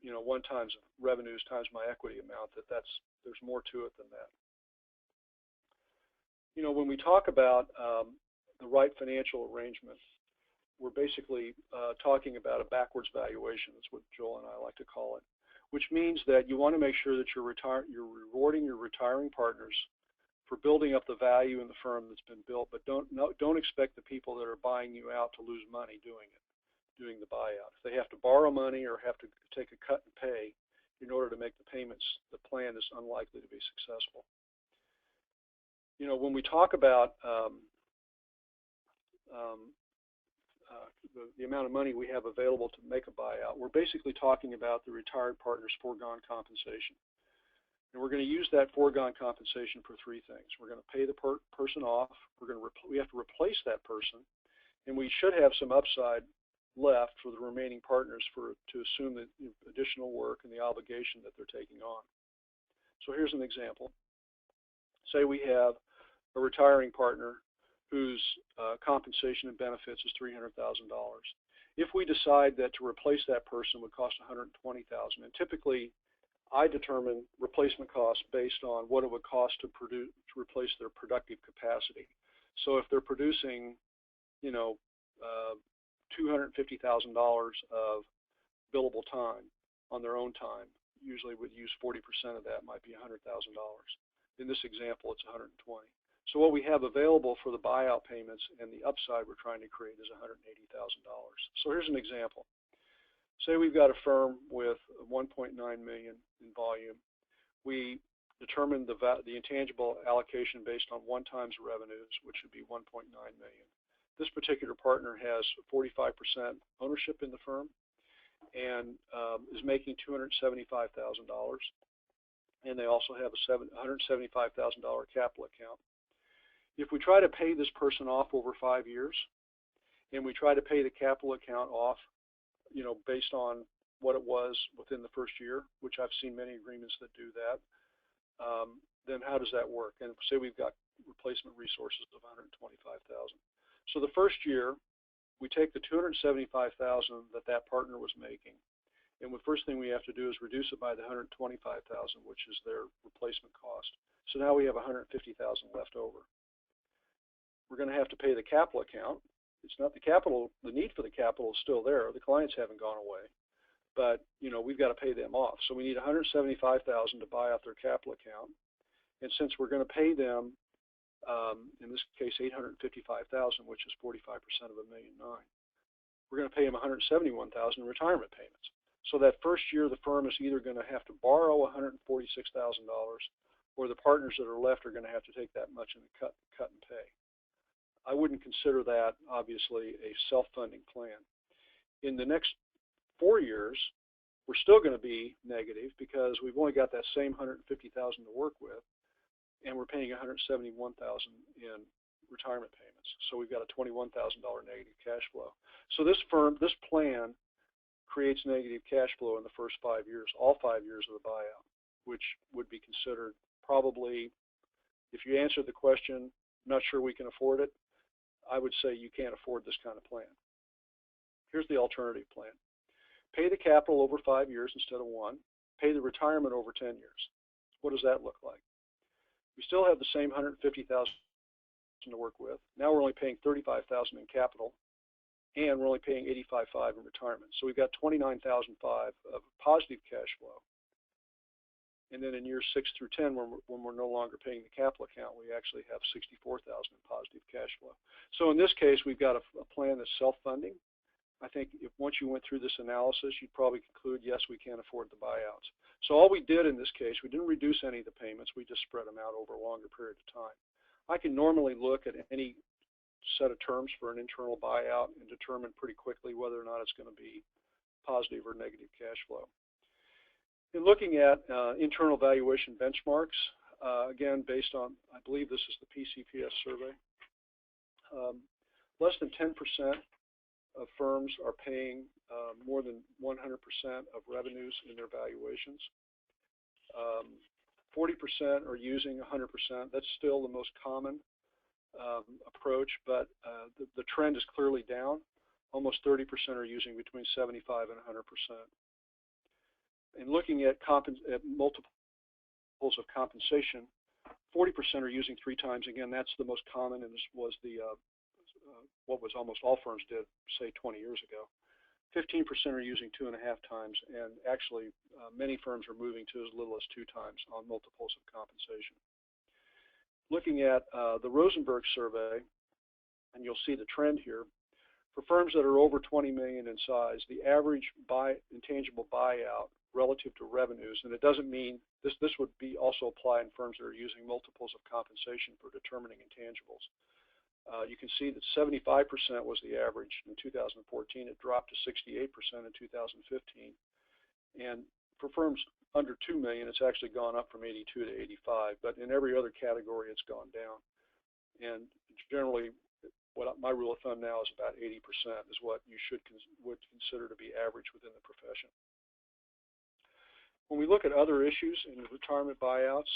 you know, 1 times revenues times my equity amount, there's more to it than that. You know, when we talk about the right financial arrangements, we're basically talking about a backwards valuation. That's what Joel and I like to call it, which means that you want to make sure that you're rewarding your retiring partners for building up the value in the firm that's been built, but don't expect the people that are buying you out to lose money doing the buyout. If they have to borrow money or have to take a cut and pay in order to make the payments, the plan is unlikely to be successful. You know, when we talk about the amount of money we have available to make a buyout, we're basically talking about the retired partner's foregone compensation. And we're going to use that foregone compensation for 3 things. We're going to pay the person off. We have to replace that person, and we should have some upside left for the remaining partners to assume the additional work and the obligation that they're taking on. So here's an example. Say we have a retiring partner whose compensation and benefits is $300,000. If we decide that to replace that person would cost $120,000, and typically I determine replacement costs based on what it would cost to replace their productive capacity. So if they're producing, you know, $250,000 of billable time on their own time, usually would use 40% of that, might be $100,000. In this example, it's $120,000. So what we have available for the buyout payments and the upside we're trying to create is $180,000. So here's an example. Say we've got a firm with 1.9 million in volume. We determine the intangible allocation based on 1 times revenues, which would be 1.9 million. This particular partner has 45% ownership in the firm and is making $275,000. And they also have a $175,000 capital account. If we try to pay this person off over 5 years, and we try to pay the capital account off, based on what it was within the first year, which I've seen many agreements that do that, then how does that work? And say we've got replacement resources of $125,000. So the first year, we take the $275,000 that partner was making, and the first thing we have to do is reduce it by the $125,000, which is their replacement cost. So now we have $150,000 left over. We're going to have to pay the capital account. It's not the capital, the need for the capital is still there. The clients haven't gone away, but we've got to pay them off. So we need $175,000 to buy out their capital account. And since we're going to pay them, in this case, $855,000, which is 45% of $1.9 million, we're going to pay them $171,000 in retirement payments. So that first year, the firm is either going to have to borrow $146,000, or the partners that are left are going to have to take that much in cut and pay. I wouldn't consider that, obviously, a self-funding plan. In the next 4 years, we're still going to be negative because we've only got that same $150,000 to work with, and we're paying $171,000 in retirement payments. So we've got a $21,000 negative cash flow. So this plan creates negative cash flow in the first 5 years, all 5 years of the buyout, which would be considered probably, if you answer the question, not sure we can afford it, I would say you can't afford this kind of plan. Here's the alternative plan. Pay the capital over 5 years instead of 1. Pay the retirement over 10 years. What does that look like? We still have the same $150,000 to work with. Now we're only paying $35,000 in capital, and we're only paying $85,500 in retirement. So we've got $29,500 of positive cash flow. And then in years 6 through 10, when we're no longer paying the capital account, we actually have $64,000 in positive cash flow. So in this case, we've got a plan that's self-funding. I think if once you went through this analysis, you'd probably conclude, yes, we can't afford the buyouts. So all we did in this case, we didn't reduce any of the payments. We just spread them out over a longer period of time. I can normally look at any set of terms for an internal buyout and determine pretty quickly whether or not it's going to be positive or negative cash flow. In looking at internal valuation benchmarks, again, based on, I believe this is the PCPS survey, less than 10% of firms are paying more than 100% of revenues in their valuations. 40% are using 100%. That's still the most common approach, but the trend is clearly down. Almost 30% are using between 75 and 100%. And looking at multiples of compensation, 40% are using 3 times. Again, that's the most common, and this was what was almost all firms did, say, 20 years ago. 15% are using 2.5 times, and actually many firms are moving to as little as 2 times on multiples of compensation. Looking at the Rosenberg Survey, and you'll see the trend here, for firms that are over 20 million in size, the average intangible buyout relative to revenues, and it doesn't mean, this would be also apply in firms that are using multiples of compensation for determining intangibles. You can see that 75% was the average in 2014. It dropped to 68% in 2015. And for firms under 2 million, it's actually gone up from 82 to 85. But in every other category, it's gone down. And generally, what my rule of thumb now is about 80% is what you would consider to be average within the profession. When we look at other issues in retirement buyouts,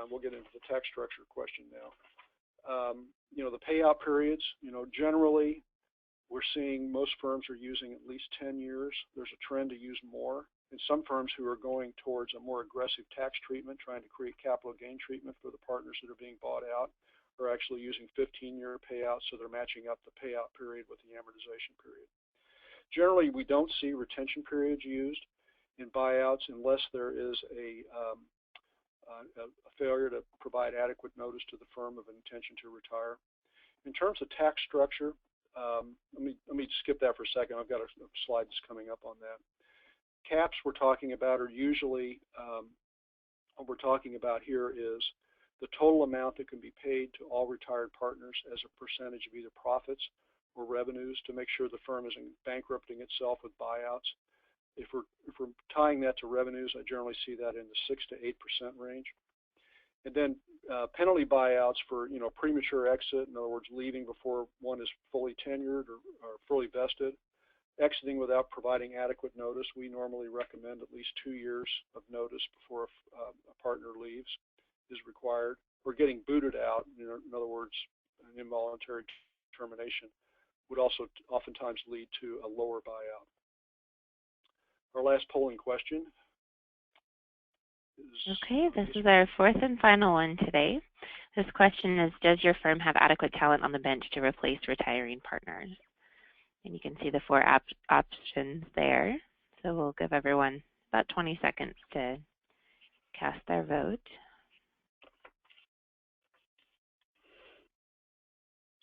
we'll get into the tax structure question now. The payout periods, generally we're seeing most firms are using at least 10 years. There's a trend to use more. And some firms who are going towards a more aggressive tax treatment, trying to create capital gain treatment for the partners that are being bought out, are actually using 15-year payouts, so they're matching up the payout period with the amortization period. Generally, we don't see retention periods used in buyouts unless there is a failure to provide adequate notice to the firm of an intention to retire. In terms of tax structure, let me skip that for a second. I've got a slide that's coming up on that. Caps we're talking about are usually, what we're talking about here is the total amount that can be paid to all retired partners as a percentage of either profits or revenues to make sure the firm isn't bankrupting itself with buyouts. If we're tying that to revenues, I generally see that in the 6 to 8% range. And then penalty buyouts for premature exit, in other words, leaving before one is fully tenured or fully vested. Exiting without providing adequate notice, we normally recommend at least 2 years of notice before a partner leaves is required. Or getting booted out, in other words, an involuntary termination, would also oftentimes lead to a lower buyout. Our last polling question is... Okay, this is our fourth and final one today. This question is, does your firm have adequate talent on the bench to replace retiring partners? And you can see the 4 options there. So we'll give everyone about 20 seconds to cast their vote.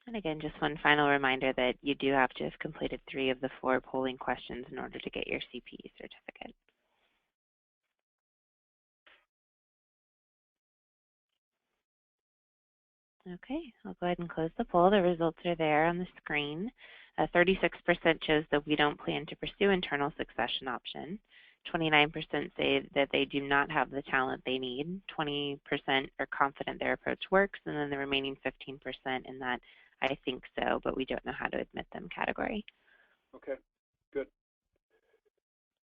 And again, just one final reminder that you do have to have completed 3 of the 4 polling questions in order to get your CPE certificate. Okay, I'll go ahead and close the poll. The results are there on the screen. 36% chose that we don't plan to pursue internal succession option. 29% say that they do not have the talent they need. 20% are confident their approach works, and then the remaining 15% in that I think so, but we don't know how to admit them category. Okay, good.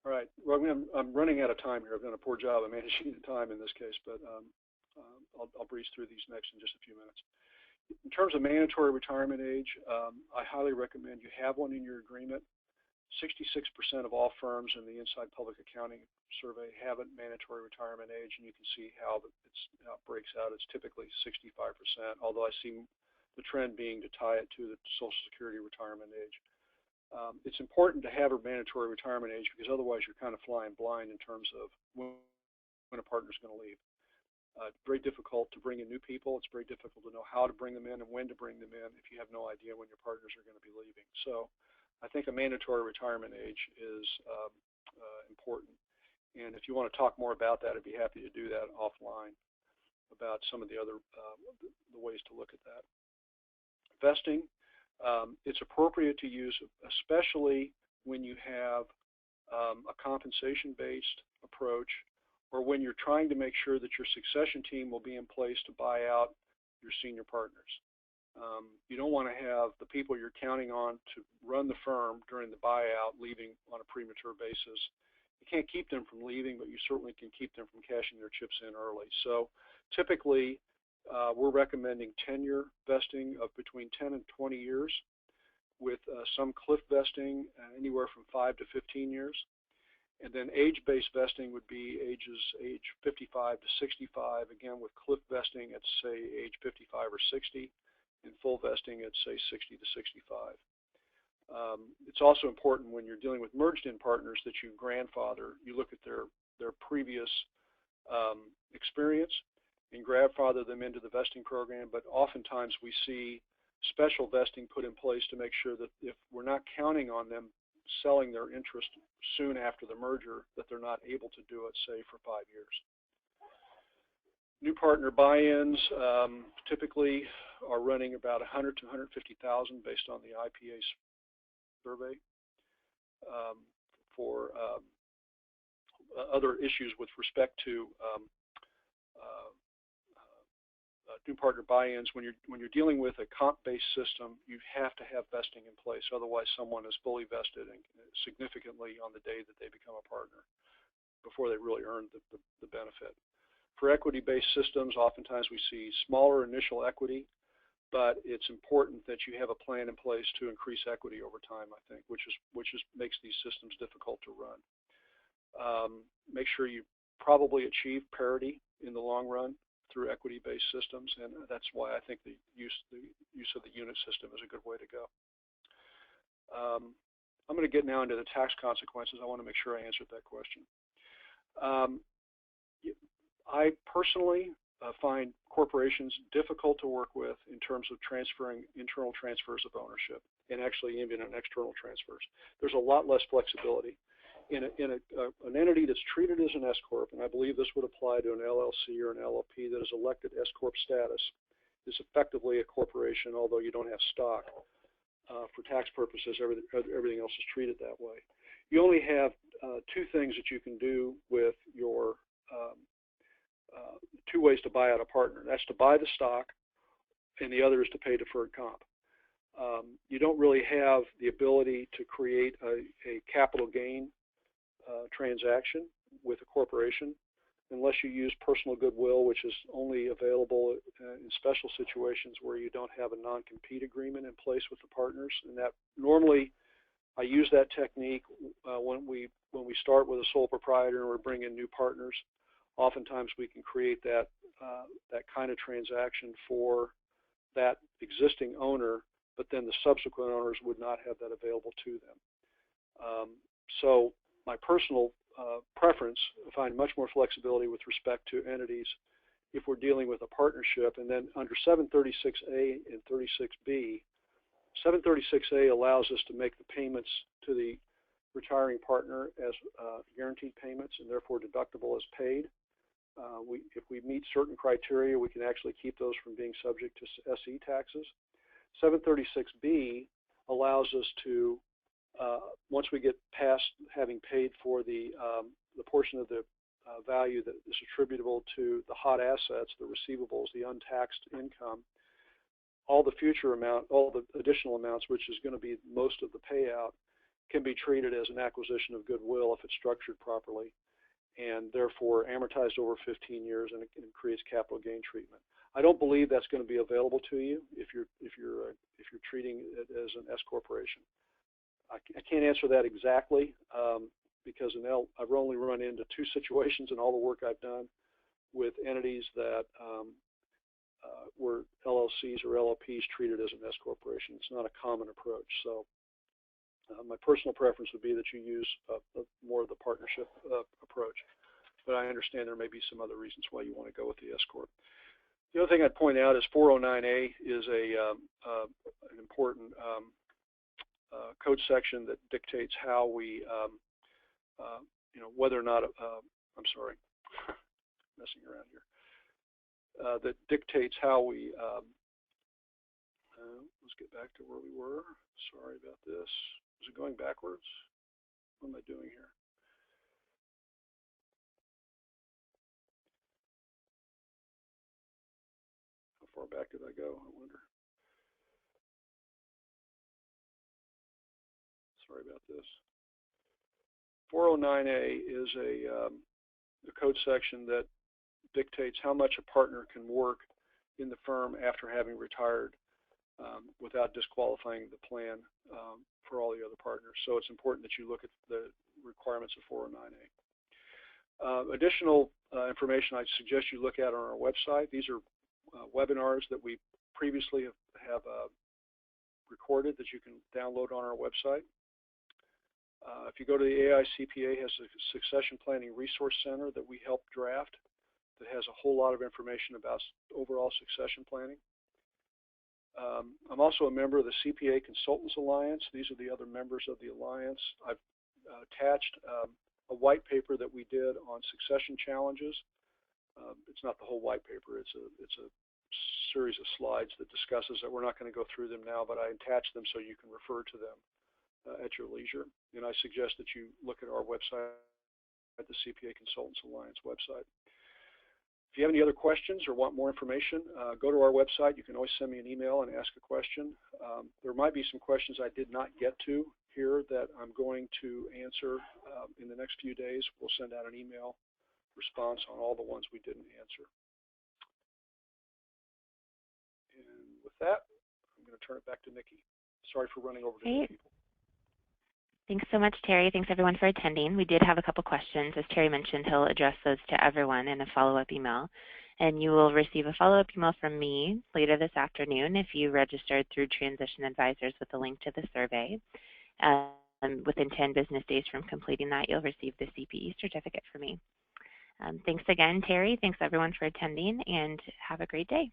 All right, well, I'm running out of time here. I've done a poor job of managing the time in this case, but I'll breeze through these next in just a few minutes. In terms of mandatory retirement age, I highly recommend you have one in your agreement. 66% of all firms in the Inside Public Accounting Survey have a mandatory retirement age, and you can see how it breaks out. It's typically 65%, although I see the trend being to tie it to the Social Security retirement age. It's important to have a mandatory retirement age because otherwise you're kind of flying blind in terms of when a partner's going to leave. Very difficult to bring in new people. It's very difficult to know how to bring them in and when to bring them in if you have no idea when your partners are going to be leaving. So I think a mandatory retirement age is important. And if you want to talk more about that, I'd be happy to do that offline about some of the other the ways to look at that. Vesting, it's appropriate to use, especially when you have a compensation-based approach, or when you're trying to make sure that your succession team will be in place to buy out your senior partners. You don't want to have the people you're counting on to run the firm during the buyout leaving on a premature basis. You can't keep them from leaving, but you certainly can keep them from cashing their chips in early. So typically, we're recommending tenure vesting of between 10 and 20 years with some cliff vesting anywhere from 5 to 15 years. And then age-based vesting would be age 55 to 65, again with cliff vesting at, say, age 55 or 60, and full vesting at, say, 60 to 65. It's also important when you're dealing with merged-in partners that you grandfather. You look at their previous experience and grandfather them into the vesting program, but oftentimes we see special vesting put in place to make sure that if we're not counting on them selling their interest soon after the merger, that they're not able to do it, say, for 5 years. New partner buy-ins typically are running about 100 to 150,000 based on the IPA survey. For other issues with respect to new partner buy-ins, when you're dealing with a comp-based system, you have to have vesting in place. Otherwise, someone is fully vested and significantly on the day that they become a partner before they really earn the benefit. For equity-based systems, oftentimes we see smaller initial equity, but it's important that you have a plan in place to increase equity over time, I think, which makes these systems difficult to run. Make sure you probably achieve parity in the long run through equity-based systems, and that's why I think the use of the unit system is a good way to go. I'm going to get now into the tax consequences. I want to make sure I answered that question. I personally find corporations difficult to work with in terms of transferring internal transfers of ownership, and actually even in external transfers. There's a lot less flexibility. in an entity that's treated as an S corp, and I believe this would apply to an LLC or an LLP that is elected S corp status, is effectively a corporation, although you don't have stock. For tax purposes, everything else is treated that way. You only have two things that you can do with your two ways to buy out a partner. That's to buy the stock, and the other is to pay deferred comp. You don't really have the ability to create a capital gain transaction with a corporation unless you use personal goodwill, which is only available in special situations where you don't have a non-compete agreement in place with the partners. And that normally I use that technique when we start with a sole proprietor and we bring in new partners. Oftentimes we can create that kind of transaction for that existing owner, but then the subsequent owners would not have that available to them. So my personal preference, I find much more flexibility with respect to entities if we're dealing with a partnership. And then under 736A and 36B, 736A allows us to make the payments to the retiring partner as guaranteed payments and therefore deductible as paid. If we meet certain criteria, we can actually keep those from being subject to SE taxes. 736B allows us to, once we get past having paid for the portion of the value that is attributable to the hot assets, the receivables, the untaxed income, all the future amount, all the additional amounts, which is going to be most of the payout, can be treated as an acquisition of goodwill if it's structured properly, and therefore amortized over 15 years, and it creates capital gain treatment. I don't believe that's going to be available to you if you're treating it as an S corporation. I can't answer that exactly because I've only run into two situations in all the work I've done with entities that were LLCs or LLPs treated as an S corporation. It's not a common approach. So my personal preference would be that you use more of the partnership approach. But I understand there may be some other reasons why you want to go with the S corp. The other thing I'd point out is 409A is an important code section that dictates how we, whether or not, I'm sorry, messing around here, that dictates how we, let's get back to where we were. Sorry about this. Is it going backwards? What am I doing here? How far back did I go, I wonder? Sorry about this. 409A is a code section that dictates how much a partner can work in the firm after having retired without disqualifying the plan for all the other partners. So it's important that you look at the requirements of 409A. Additional information I'd suggest you look at on our website. These are webinars that we previously have recorded that you can download on our website. If you go to the AICPA, has a succession planning resource center that we helped draft that has a whole lot of information about overall succession planning. I'm also a member of the CPA Consultants Alliance. These are the other members of the alliance. I've attached a white paper that we did on succession challenges. It's not the whole white paper. It's a series of slides that discusses that. We're not going to go through them now, but I attach them so you can refer to them at your leisure. And I suggest that you look at our website, at the CPA Consultants Alliance website. If you have any other questions or want more information, go to our website. You can always send me an email and ask a question. There might be some questions I did not get to here that I'm going to answer in the next few days. We'll send out an email response on all the ones we didn't answer. And with that, I'm going to turn it back to Nikki. Sorry for running over to new people. Thanks so much, Terry. Thanks, everyone, for attending. We did have a couple questions. As Terry mentioned, he'll address those to everyone in a follow-up email. And you will receive a follow-up email from me later this afternoon if you registered through Transition Advisors with a link to the survey. Within 10 business days from completing that, you'll receive the CPE certificate from me. Thanks again, Terry. Thanks, everyone, for attending, and have a great day.